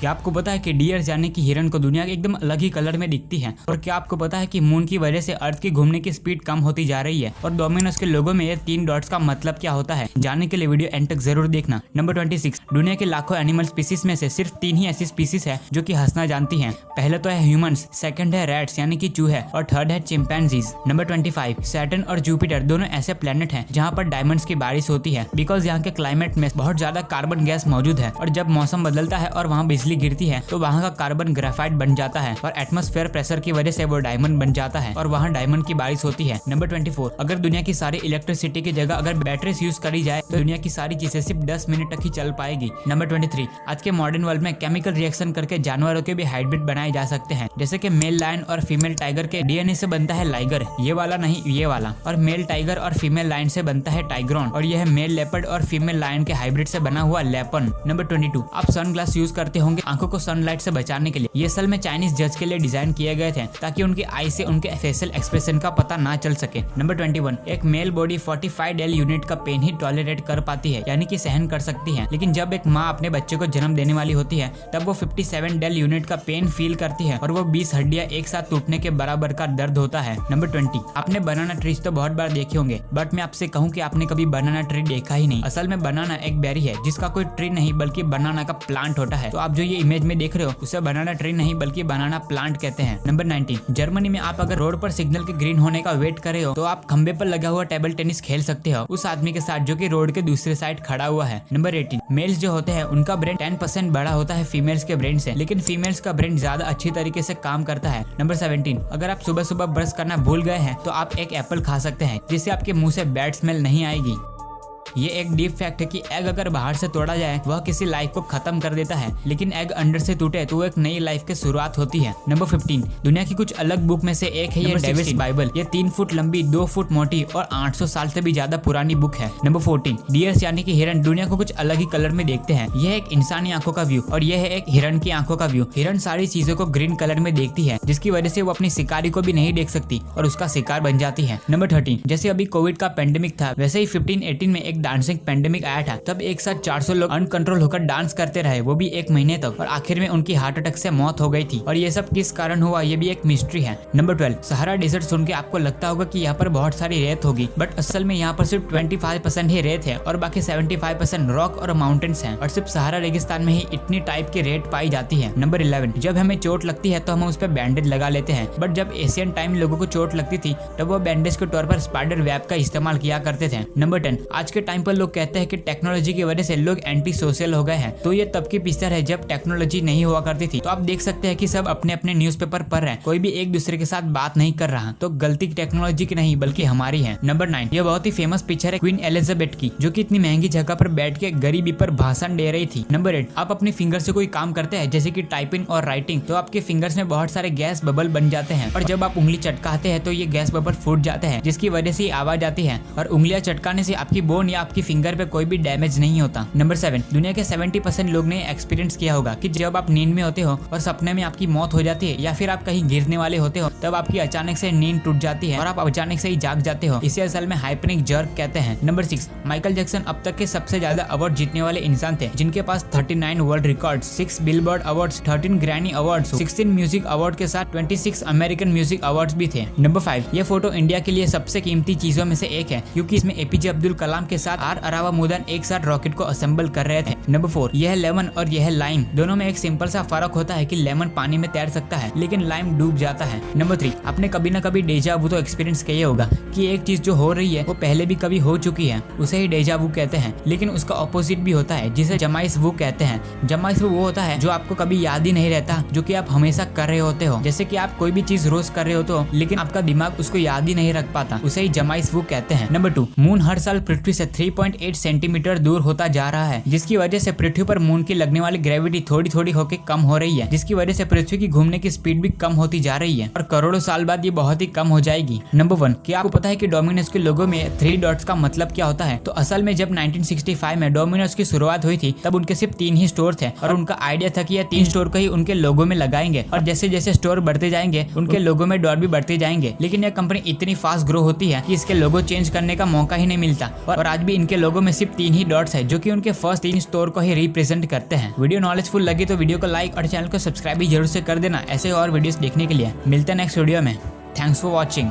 क्या आपको पता है कि डियर यानी कि हिरन को दुनिया के एकदम अलग ही कलर में दिखती है? और क्या आपको पता है कि मून की वजह से अर्थ की घूमने की स्पीड कम होती जा रही है? और डोमिनोज के लोगों में ये 3 डॉट्स का मतलब क्या होता है? जानने के लिए वीडियो एंड तक जरूर देखना। नंबर 26, दुनिया के लाखों एनिमल स्पीसीज में से सिर्फ 3 ही ऐसी स्पीसीज है जो कि हंसना जानती हैं। पहले तो है ह्यूमंस, सेकंड है रैट्स यानी कि चूहे और थर्ड है चिंपैंजीज। नंबर 25, सैटर्न और जुपिटर दोनों ऐसे प्लेनेट हैं जहाँ पर डायमंड्स की बारिश होती है, बिकॉज यहाँ के क्लाइमेट में बहुत ज्यादा कार्बन गैस मौजूद है और जब मौसम बदलता है और वहाँ बिजली गिरती है तो वहाँ का कार्बन ग्रेफाइट बन जाता है और एटमॉस्फेयर प्रेशर की वजह से वो डायमंड बन जाता है और वहाँ डायमंड की बारिश होती है। नंबर 24, अगर दुनिया की सारी इलेक्ट्रिसिटी की जगह अगर बैटरीज यूज करी जाए तो दुनिया की सारी चीजें सिर्फ 10 मिनट तक ही चल पाएगी। नंबर 23, आज के मॉडर्न वर्ल्ड में केमिकल रिएक्शन करके जानवरों के भी हाइब्रिड बनाए जा सकते हैं, जैसे कि मेल लायन और फीमेल टाइगर के डीएनए से बनता है लाइगर, ये वाला नहीं ये वाला, और मेल टाइगर और फीमेल लायन से बनता है टाइग्रॉन, और यह मेल लेपर्ड और फीमेल लायन के हाइब्रिड से बना हुआ लेपन। नंबर 22, आप सनग्लास यूज करते होंगे आंखों को सनलाइट से बचाने के लिए। ये असल में चाइनीज जज के लिए डिजाइन किए गए थे ताकि उनकी आई से उनके फेशियल एक्सप्रेशन का पता ना चल सके। नंबर 21, एक मेल बॉडी 45 डेल यूनिट का पेन ही टॉलरेट कर पाती है, यानी कि सहन कर सकती है, लेकिन जब एक माँ अपने बच्चे को जन्म देने वाली होती है तब वो 57 डेल यूनिट का पेन फील करती है और वो 20 हड्डियां एक साथ टूटने के बराबर का दर्द होता है। नंबर 20, आपने बनाना ट्रीज तो बहुत बार देखे होंगे, बट मैं आपसे कहूँ कि आपने कभी बनाना ट्री देखा ही नहीं। असल में बनाना एक बेरी है जिसका कोई ट्री नहीं बल्कि बनाना का प्लांट होता है। तो आप जो ये इमेज में देख रहे हो उसे बनाना ट्री नहीं बल्कि बनाना प्लांट कहते हैं। नंबर 19, जर्मनी में आप अगर रोड पर सिग्नल के ग्रीन होने का वेट कर रहे हो तो आप खंबे पर लगा हुआ टेबल टेनिस खेल सकते हो उस आदमी के साथ जो कि रोड के दूसरे साइड खड़ा हुआ है। नंबर 18, मेल्स जो होते हैं उनका ब्रेन 10% बड़ा होता है फीमेल्स के ब्रेन से, लेकिन फीमेल्स का ब्रेन ज्यादा अच्छी तरीके से काम करता है। नंबर 17, अगर आप सुबह सुबह ब्रश करना भूल गए हैं तो आप एक एप्पल खा सकते हैं जिससे आपके मुंह से बैड स्मेल नहीं आएगी। ये एक डीप फैक्ट है कि एग अगर बाहर से तोड़ा जाए वह किसी लाइफ को खत्म कर देता है, लेकिन एग अंदर से टूटे तो एक नई लाइफ की शुरुआत होती है। नंबर 15, दुनिया की कुछ अलग बुक में से एक है ये डेविस बाइबल। ये 3 फुट लंबी, 2 फुट मोटी और 800 साल से भी ज्यादा पुरानी बुक है। नंबर 14, डियर्स यानी कि हिरन दुनिया को कुछ अलग ही कलर में देखते हैं। यह एक इंसानी आंखों का व्यू और यह है एक हिरन की आंखों का व्यू। हिरन सारी चीजों को ग्रीन कलर में देखती है जिसकी वजह से वो अपनी शिकारी को भी नहीं देख सकती और उसका शिकार बन जाती है। नंबर 13, जैसे अभी कोविड का पेंडेमिक था वैसे ही 15-18 में एक डांसिंग पेंडेमिक आया था, तब एक साथ 400 लोग अनकंट्रोल होकर डांस करते रहे, वो भी 1 महीने तक, और आखिर में उनकी हार्ट अटैक से मौत हो गई थी और ये सब किस कारण हुआ ये भी एक मिस्ट्री है। नंबर 12, सहारा डेजर्ट सुन के आपको लगता होगा कि यहाँ पर बहुत सारी रेत होगी, बट असल में यहाँ पर सिर्फ 25% ही रेत है और बाकी 75% रॉक और माउंटेन्स हैं और सिर्फ सहारा रेगिस्तान में ही इतनी टाइप की रेत पाई जाती है। नंबर 11, जब हमें चोट लगती है तो हम उस पर बैंडेज लगा लेते हैं, बट जब एशियन टाइम लोगों को चोट लगती थी तब वो बैंडेज के तौर पर स्पाइडर वेब का इस्तेमाल किया करते थे। नंबर 10, आज के टाइम पर लोग कहते हैं कि टेक्नोलॉजी की वजह से लोग एंटी सोशल हो गए हैं, तो ये तब की पिक्चर है जब टेक्नोलॉजी नहीं हुआ करती थी। तो आप देख सकते हैं कि सब अपने अपने न्यूज़पेपर पढ़ रहे हैं, कोई भी एक दूसरे के साथ बात नहीं कर रहा, तो गलती टेक्नोलॉजी की नहीं बल्कि हमारी है। नंबर 9, ये बहुत ही फेमस पिक्चर है क्वीन एलिजाबेथ की, जो कि इतनी महंगी जगह पर बैठ के गरीबी पर भाषण दे रही थी। नंबर 8, आप अपनी फिंगर से कोई काम करते हैं जैसे कि टाइपिंग और राइटिंग, तो आपके फिंगर्स में बहुत सारे गैस बबल बन जाते हैं और जब आप उंगली चटकाते हैं तो ये गैस बबल फूट जाते हैं जिसकी वजह से आवाज आती है, और उंगलियां चटकाने से आपकी बोन या आपकी फिंगर पे कोई भी डैमेज नहीं होता। नंबर 7, दुनिया के 70% लोग ने एक्सपीरियंस किया होगा कि जब आप नींद में होते हो और सपने में आपकी मौत हो जाती है या फिर आप कहीं गिरने वाले होते हो तब आपकी अचानक से नींद टूट जाती है और आप अचानक से ही जाग जाते हो। इसे असल में हाइपनिक जर्क कहते हैं। नंबर 6, माइकल जैक्सन अब तक के सबसे ज्यादा अवार्ड जीतने वाले इंसान थे, जिनके पास 39 world records, 6 billboard awards, 13 Grammy awards, 16 music award के साथ 26 अमेरिकन म्यूजिक अवार्ड्स भी थे। नंबर 5, ये फोटो इंडिया के लिए सबसे कीमती चीजों में से एक है क्योंकि इसमें एपीजे अब्दुल कलाम के साथ आर अरावामुदन एक साथ रॉकेट को असेंबल कर रहे थे। नंबर 4, यह लेमन और यह लाइम, दोनों में एक सिंपल सा फर्क होता है कि लेमन पानी में तैर सकता है लेकिन लाइम डूब जाता है। नंबर 3, आपने कभी ना कभी डेजा वू तो एक्सपीरियंस किया होगा कि एक चीज जो हो रही है वो पहले भी कभी हो चुकी है, उसे ही डेजा वू कहते हैं, लेकिन उसका ऑपोजिट भी होता है जिसे जमाइस वू कहते हैं। जमाइस वू वो होता है जो आपको कभी याद ही नहीं रहता, जो कि आप हमेशा कर रहे होते हो, जैसे कि आप कोई भी चीज रोज कर रहे होते हो लेकिन आपका दिमाग उसको याद ही नहीं रख पाता, उसे ही जमाइस वू कहते हैं। नंबर 2, मून हर साल पृथ्वी से 3.8 सेंटीमीटर दूर होता जा रहा है, जिसकी वजह से पृथ्वी पर मून की लगने वाली ग्रेविटी थोड़ी थोड़ी होकर कम हो रही है, जिसकी वजह से पृथ्वी की घूमने की स्पीड भी कम होती जा रही है और करोड़ों साल बाद ये बहुत ही कम हो जाएगी। नंबर 1, क्या आपको पता है कि डोमिनोज के लोगो में 3 डॉट्स का मतलब क्या होता है? तो असल में जब 1965 में डोमिनोज की शुरुआत हुई थी तब उनके सिर्फ 3 ही स्टोर थे और उनका आइडिया था कि ये 3 स्टोर को ही उनके लोगो में लगाएंगे और जैसे जैसे स्टोर बढ़ते जाएंगे उनके लोगो में डॉट भी बढ़ते जाएंगे। लेकिन यह कंपनी इतनी फास्ट ग्रो होती है कि इसके लोगो चेंज करने का मौका ही नहीं मिलता और आज भी इनके लोगो में सिर्फ 3 ही डॉट्स है, जो कि उनके फर्स्ट 3 स्टोर को ही रिप्रेजेंट करते हैं। वीडियो नॉलेजफुल लगी तो वीडियो को लाइक और चैनल को सब्सक्राइब भी जरूर से कर देना ऐसे और वीडियोस देखने के लिए। मिलते हैं नेक्स्ट वीडियो में। Thanks for watching.